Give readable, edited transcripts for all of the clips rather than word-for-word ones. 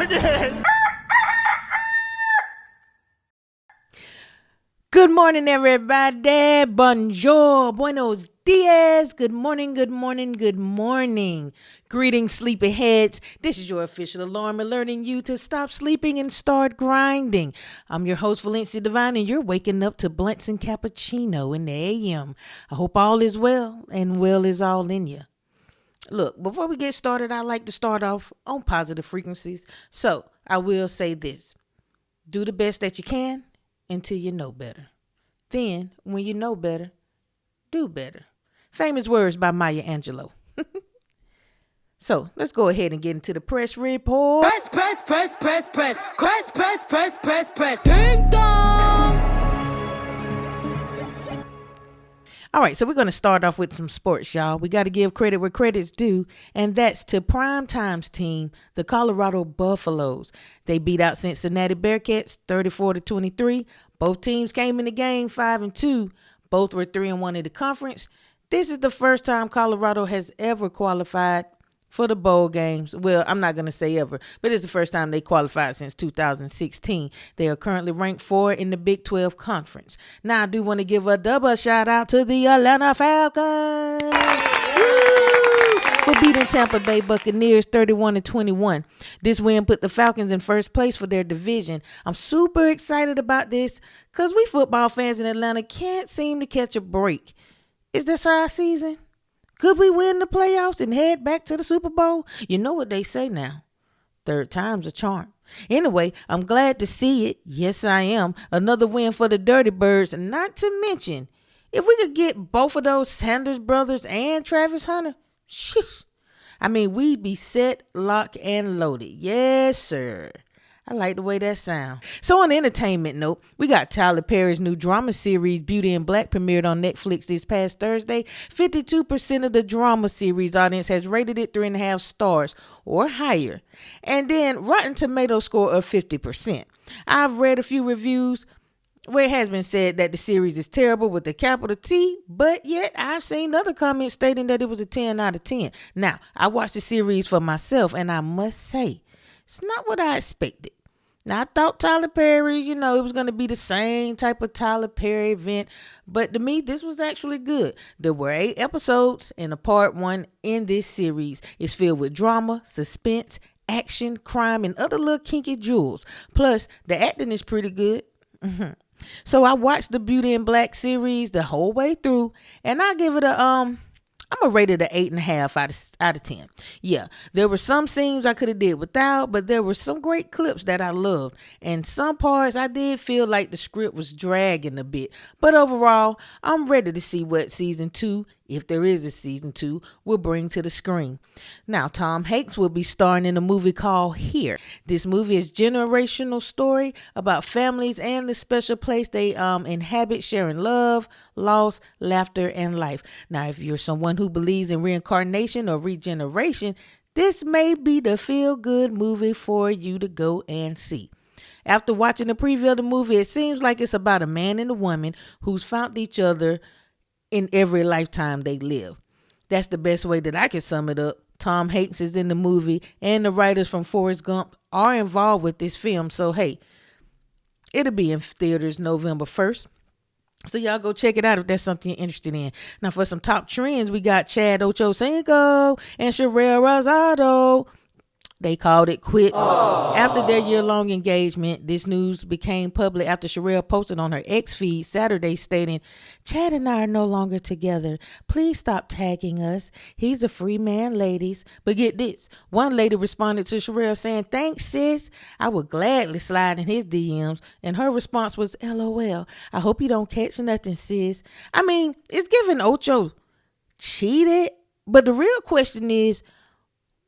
again. Good morning, everybody. Bonjour, buenos dias. Good morning, good morning, good morning. Greetings, sleepyheads. This is your official alarm alerting you to stop sleeping and start grinding. I'm your host, Valencia Divine, and you're waking up to BLUNTS and Cappuccino in the AM. I hope all is well, and well is all in you. Look, before we get started, I like to start off on positive frequencies. So I will say this. Do the best that you can until you know better. Then, when you know better, do better. Famous words by Maya Angelou. So, let's go ahead and get into the press report. Press. Ding dong. All right, so we're going to start off with some sports, y'all. We got to give credit where credit's due, and that's to Primetime's team, the Colorado Buffaloes. They beat out Cincinnati Bearcats 34-23. Both teams came in the game 5-2. Both were 3-1 in the conference. This is the first time Colorado has ever qualified for the bowl games. Well, I'm not going to say ever, but it's the first time they qualified since 2016. They are currently ranked 4 in the Big 12 conference. Now, I do want to give a double shout out to the Atlanta Falcons for beating Tampa Bay Buccaneers 31-21. This win put the Falcons in first place for their division. I'm super excited about this because we football fans in Atlanta can't seem to catch a break. Is this our season? Could we win the playoffs and head back to the Super Bowl? You know what they say now. Third time's a charm. Anyway, I'm glad to see it. Yes, I am. Another win for the Dirty Birds. And not to mention, if we could get both of those Sanders brothers and Travis Hunter, sheesh. I mean, we'd be set, locked, and loaded. Yes, sir. I like the way that sounds. So on the entertainment note, we got Tyler Perry's new drama series, Beauty and Black, premiered on Netflix this past Thursday. 52% of the drama series audience has rated it 3.5 stars or higher. And then Rotten Tomatoes score of 50%. I've read a few reviews where it has been said that the series is terrible with a capital T, but yet I've seen other comments stating that it was a 10 out of 10. Now, I watched the series for myself, and I must say, it's not what I expected. Now, I thought Tyler Perry, it was going to be the same type of Tyler Perry event. But to me, this was actually good. There were 8 episodes, and a part 1 in this series is filled with drama, suspense, action, crime, and other little kinky jewels. Plus, the acting is pretty good. So I watched the Beauty and Black series the whole way through, and I give it I'm going to rate it an 8.5 out of 10. Yeah, there were some scenes I could have did without, but there were some great clips that I loved. And some parts I did feel like the script was dragging a bit. But overall, I'm ready to see what season 2, if there is a season 2, will bring to the screen. Now, Tom Hanks will be starring in a movie called Here. This movie is a generational story about families and the special place they inhabit, sharing love, loss, laughter, and life. Now, if you're someone who believes in reincarnation or regeneration, this may be the feel-good movie for you to go and see. After watching the preview of the movie, it seems like it's about a man and a woman who's found each other in every lifetime they live. That's the best way that I can sum it up. Tom Hanks is in the movie, and the writers from Forrest Gump are involved with this film. So, hey, it'll be in theaters November 1st. So y'all go check it out if that's something you're interested in. Now, for some top trends, we got Chad Ochocinco and Sherelle Rosado. They called it quits. After their year-long engagement, this news became public after Sherelle posted on her X feed Saturday stating, "Chad and I are no longer together. Please stop tagging us. He's a free man, ladies." But get this. One lady responded to Sherelle saying, "Thanks, sis. I would gladly slide in his DMs." And her response was, "LOL. I hope you don't catch nothing, sis." I mean, it's giving Ocho cheated. But the real question is,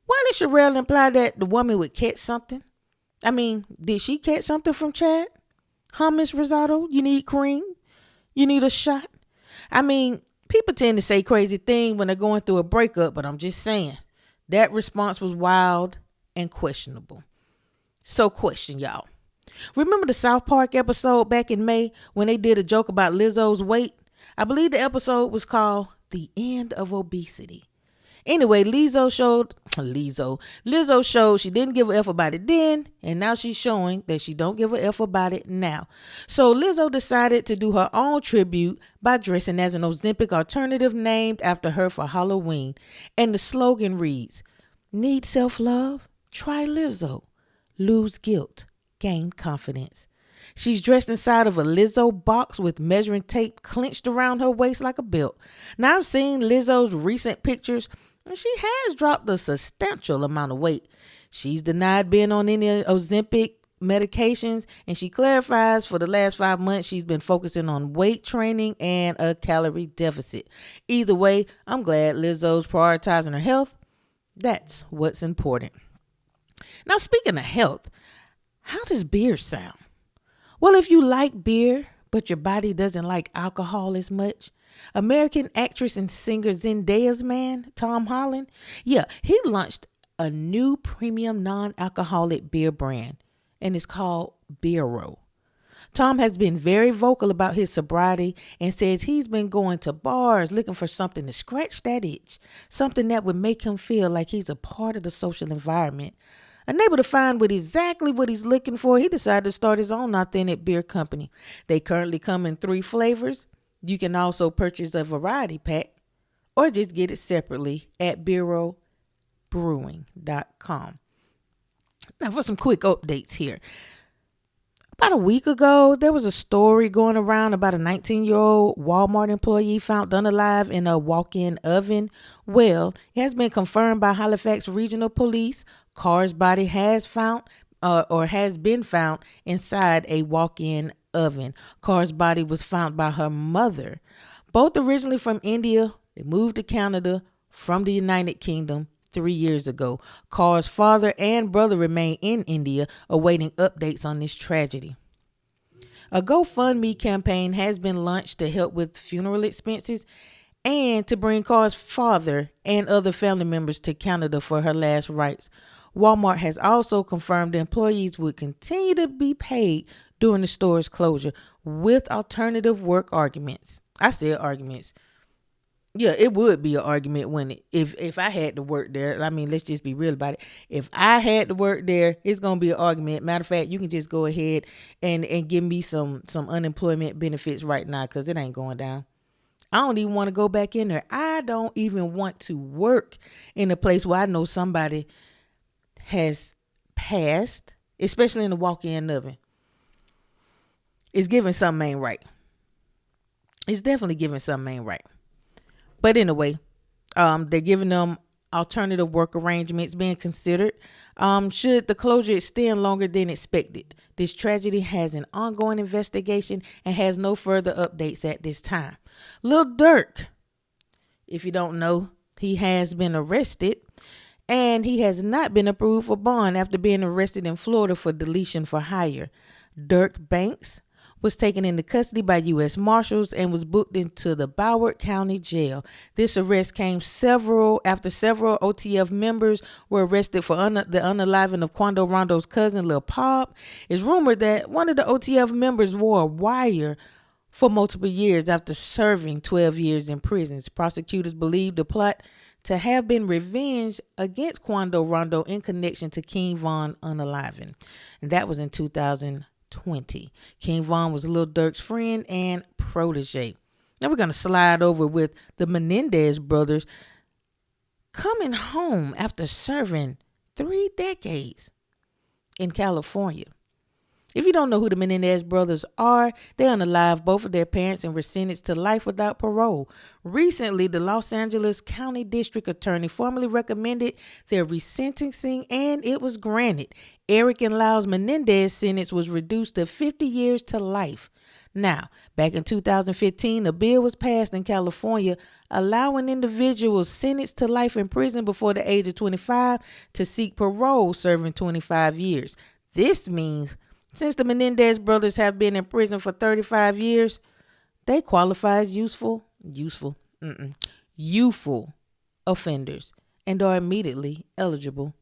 why did Sherelle imply that the woman would catch something? I mean, did she catch something from Chad? Huh, Miss Rosado? You need cream? You need a shot? I mean, people tend to say crazy things when they're going through a breakup, but I'm just saying, that response was wild and questionable. So question, y'all. Remember the South Park episode back in May when they did a joke about Lizzo's weight? I believe the episode was called The End of Obesity. Anyway, Lizzo showed she didn't give a F about it then, and now she's showing that she don't give a F about it now. So Lizzo decided to do her own tribute by dressing as an Ozempic alternative named after her for Halloween. And the slogan reads, "Need self-love? Try Lizzo. Lose guilt. Gain confidence." She's dressed inside of a Lizzo box with measuring tape clenched around her waist like a belt. Now, I've seen Lizzo's recent pictures, and she has dropped a substantial amount of weight. She's denied being on any Ozempic medications, and she clarifies for the last 5 months she's been focusing on weight training and a calorie deficit. Either way, I'm glad Lizzo's prioritizing her health. That's what's important. Now, speaking of health, how does beer sound? Well, if you like beer, but your body doesn't like alcohol as much, American actress and singer Zendaya's man, Tom Holland, he launched a new premium non-alcoholic beer brand, and it's called Beero. Tom has been very vocal about his sobriety and says he's been going to bars looking for something to scratch that itch, something that would make him feel like he's a part of the social environment. Unable to find exactly what he's looking for, he decided to start his own authentic beer company. They currently come in 3 flavors. You can also purchase a variety pack or just get it separately at BeeroBrewing.com. Now for some quick updates here. About a week ago, there was a story going around about a 19-year-old Walmart employee found unalive in a walk-in oven. Well, it has been confirmed by Halifax Regional Police. Carr's body has been found inside a walk-in oven. Carr's body was found by her mother. Both originally from India, they moved to Canada from the United Kingdom 3 years ago. Carr's father and brother remain in India awaiting updates on this tragedy. A GoFundMe campaign has been launched to help with funeral expenses and to bring Carr's father and other family members to Canada for her last rites. Walmart has also confirmed the employees would continue to be paid during the store's closure with alternative work arguments. I said arguments. Yeah, it would be an argument, wouldn't it? If I had to work there, I mean, let's just be real about it. If I had to work there, it's going to be an argument. Matter of fact, you can just go ahead and give me some unemployment benefits right now because it ain't going down. I don't even want to go back in there. I don't even want to work in a place where I know somebody has passed, especially in the walk-in oven. It's giving something ain't right. It's definitely giving something ain't right. But anyway, they're giving them alternative work arrangements being considered should the closure extend longer than expected. This tragedy has an ongoing investigation and has no further updates at this time. Lil Durk, if you don't know, he has been arrested and he has not been approved for bond after being arrested in Florida for deletion for hire. Dirk Banks was taken into custody by U.S. Marshals and was booked into the Broward County Jail. This arrest came after several OTF members were arrested for the unaliving of Quando Rondo's cousin, Lil Pop. It's rumored that one of the OTF members wore a wire for multiple years after serving 12 years in prison. Prosecutors believe the plot to have been revenge against Quando Rondo in connection to King Von unaliving. And that was in 2020. King Von was Lil Durk's friend and protege. Now we're going to slide over with the Menendez brothers coming home after serving 3 decades in California. If you don't know who the Menendez brothers are, they unalive both of their parents and were sentenced to life without parole. Recently, the Los Angeles County District Attorney formally recommended their resentencing and it was granted. Eric and Lyle's Menendez sentence was reduced to 50 years to life. Now, back in 2015, a bill was passed in California allowing individuals sentenced to life in prison before the age of 25 to seek parole serving 25 years. This means since the Menendez brothers have been in prison for 35 years, they qualify as youthful offenders and are immediately eligible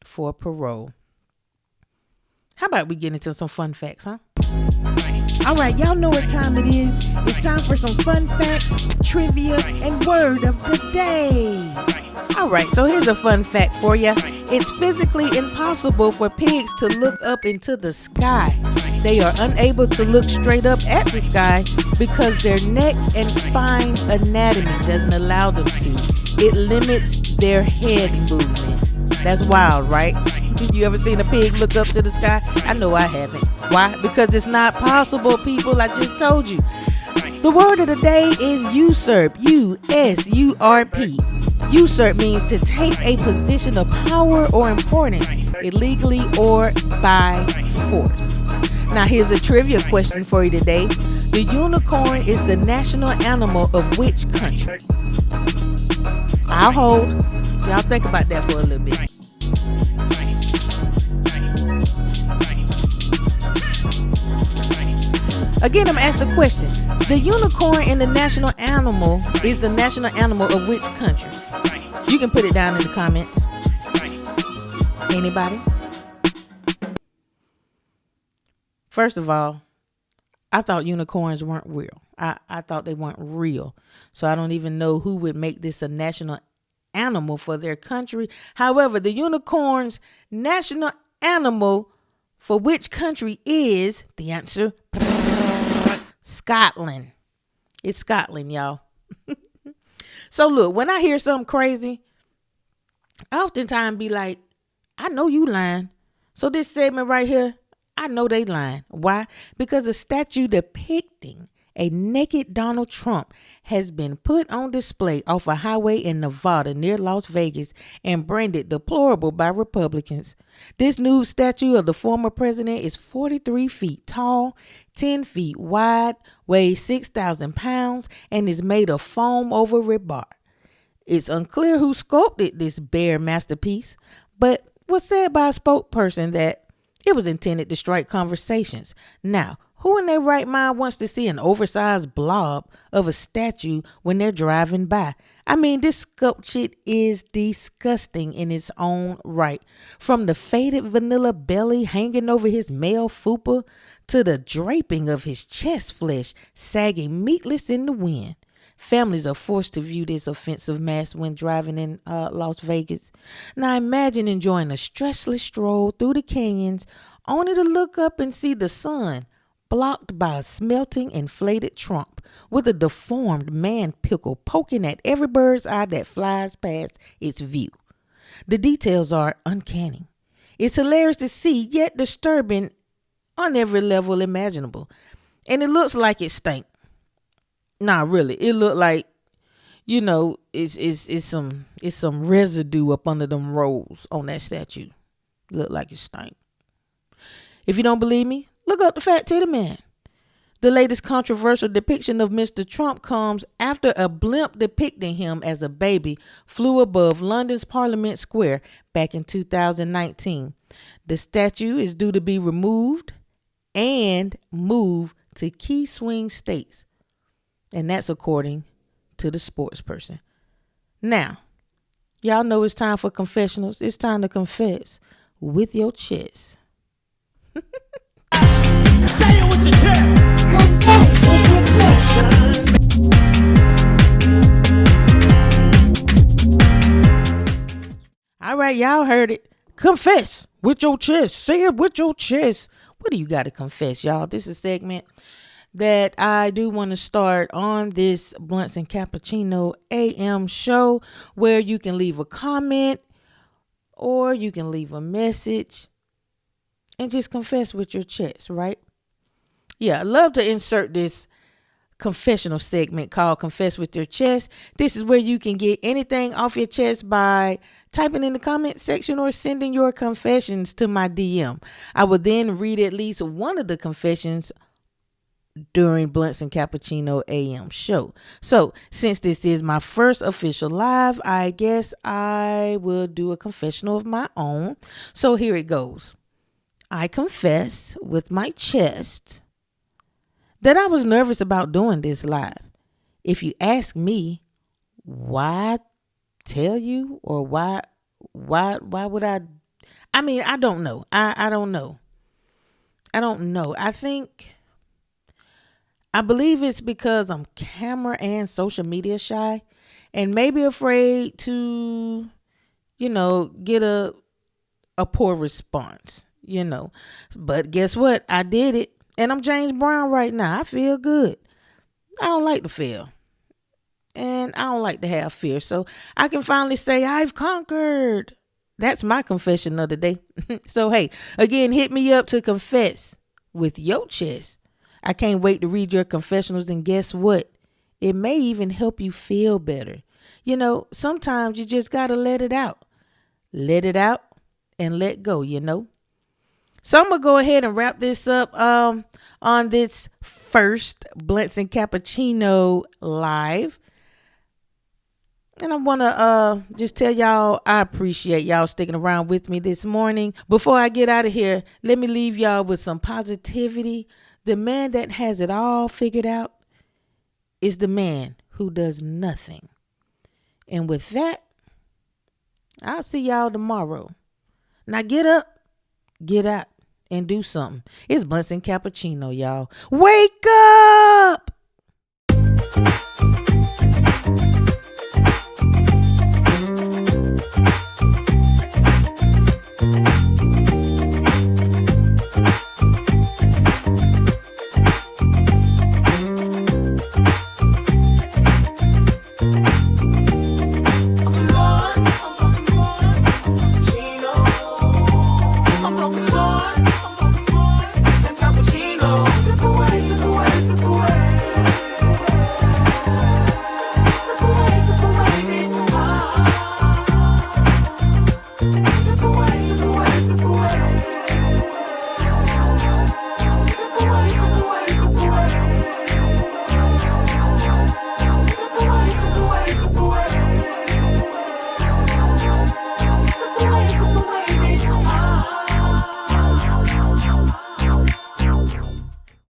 for parole. How about we get into some fun facts, huh? All right, y'all know what time it is. It's time for some fun facts, trivia, and word of the day. All right, so here's a fun fact for you. It's physically impossible for pigs to look up into the sky. They are unable to look straight up at the sky because their neck and spine anatomy doesn't allow them to. It limits their head movement. That's wild, right? You ever seen a pig look up to the sky? I know I haven't. Why? Because it's not possible, people. I just told you. The word of the day is usurp. U-S-U-R-P. Usurp means to take a position of power or importance illegally or by force. Now here's a trivia question for you today. The unicorn is the national animal of which country? I'll hold. Y'all think about that for a little bit. Again, I'm asking the question. The unicorn in the national animal is the national animal of which country? You can put it down in the comments. Anybody? First of all, I thought unicorns weren't real. I thought they weren't real. So I don't even know who would make this a national animal for their country. However, the unicorn's national animal for which country is the answer? Scotland. It's Scotland, y'all. So look, when I hear something crazy, I oftentimes be like, I know you lying. So this segment right here, I know they lying. Why? Because a statue depicting a naked Donald Trump has been put on display off a highway in Nevada near Las Vegas and branded deplorable by Republicans. This nude statue of the former president is 43 feet tall, 10 feet wide, weighs 6,000 pounds, and is made of foam over rebar. It's unclear who sculpted this bare masterpiece, but was said by a spokesperson that it was intended to strike conversations. Now, who in their right mind wants to see an oversized blob of a statue when they're driving by? I mean, this sculpture is disgusting in its own right. From the faded vanilla belly hanging over his male fupa to the draping of his chest flesh sagging meatless in the wind. Families are forced to view this offensive mess when driving in Las Vegas. Now imagine enjoying a stressless stroll through the canyons, only to look up and see the sun blocked by a smelting inflated Trump with a deformed man pickle poking at every bird's eye that flies past its view. The details are uncanny. It's hilarious to see, yet disturbing on every level imaginable. And it looks like it stank. Nah, really. It looked like, it's some residue up under them rolls on that statue. Look like it stank. If you don't believe me, look up the Fat Titty Man. The latest controversial depiction of Mr. Trump comes after a blimp depicting him as a baby flew above London's Parliament Square back in 2019. The statue is due to be removed and moved to key swing states. And that's according to the sports person. Now, y'all know it's time for confessionals. It's time to confess with your chest. Say it with your chest. Confess with your chest. All right, y'all heard it. Confess with your chest. Say it with your chest. What do you got to confess, y'all? This is a segment that I do want to start on this Blunts and Cappuccino AM show where you can leave a comment or you can leave a message and just confess with your chest, right? Yeah, I love to insert this confessional segment called Confess with Your Chest. This is where you can get anything off your chest by typing in the comment section or sending your confessions to my DM. I will then read at least one of the confessions during Blunts and Cappuccino AM show. So since this is my first official live, I guess I will do a confessional of my own. So here it goes. I confess with my chest that I was nervous about doing this live. If you ask me why tell you or why would I mean, I don't know. I don't know. I believe it's because I'm camera and social media shy. and maybe afraid to, get a poor response. But guess what? I did it, and I'm James Brown right now. I feel good. I don't like to fail, and I don't like to have fear. So I can finally say I've conquered. That's my confession of the day. So, hey, again, hit me up to confess with your chest. I can't wait to read your confessionals, and guess what? It may even help you feel better. Sometimes you just got to let it out. Let it out and let go, So I'm going to go ahead and wrap this up on this first Blunts and Cappuccino live. And I want to just tell y'all I appreciate y'all sticking around with me this morning. Before I get out of here, let me leave y'all with some positivity. The man that has it all figured out is the man who does nothing. And with that, I'll see y'all tomorrow. Now get up, get out, and do something. It's Blunts and Cappuccino, y'all. Wake up!